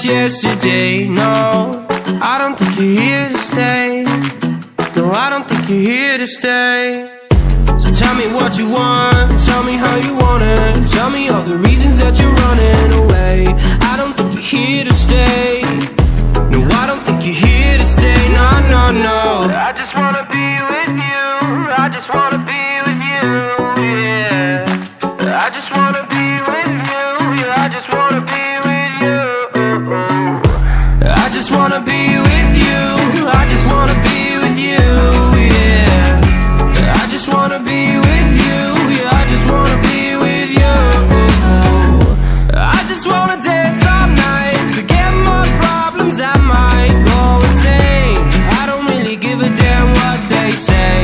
just yesterday. No, I don't think you're here to stay. No, I don't think you're here to stay. So tell me what you want, tell me how you want it. Tell me all the reasons that you're running away. I don't think you're here to stay. No, I don't think you're here to stay. No, no, no. I just wanna be with you. I just wanna be with you, yeah. I just wanna be with you. Yeah, I just wanna be with you. I just wanna be with you. I just wanna be with you, yeah. I just wanna be with you. Yeah, I just wanna be with you. I just wanna dance all night, forget my problems, I might go insane. I don't really give a damn what they say.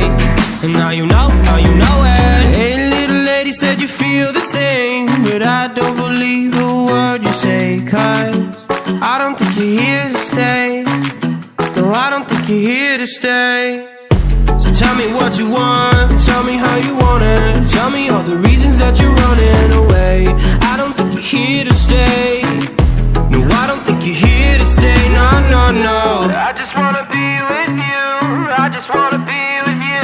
And now you know it. Hey, little lady said you feel the same, but I don't believe a word you say. 'Cause I don't think you're here to stay. No, I don't think you're here to stay. So tell me what you want, tell me how you want it. Tell me all the reasons that you're running away. I don't think you're here to stay. No, I don't think you're here to stay. No, no, no. I just wanna be with you. I just wanna be with you,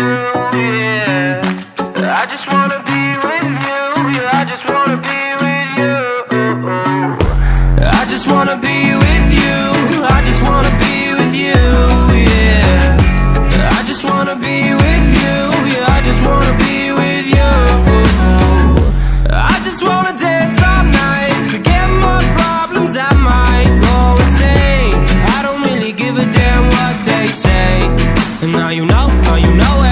yeah. I just wanna be with you. Yeah, I just wanna be with you. I just wanna be with you. I just wanna be with you, yeah. I just wanna be with you. Yeah, I just wanna be with you. I just wanna dance all night, forget my problems, I might go insane. I don't really give a damn what they say. And now you know it.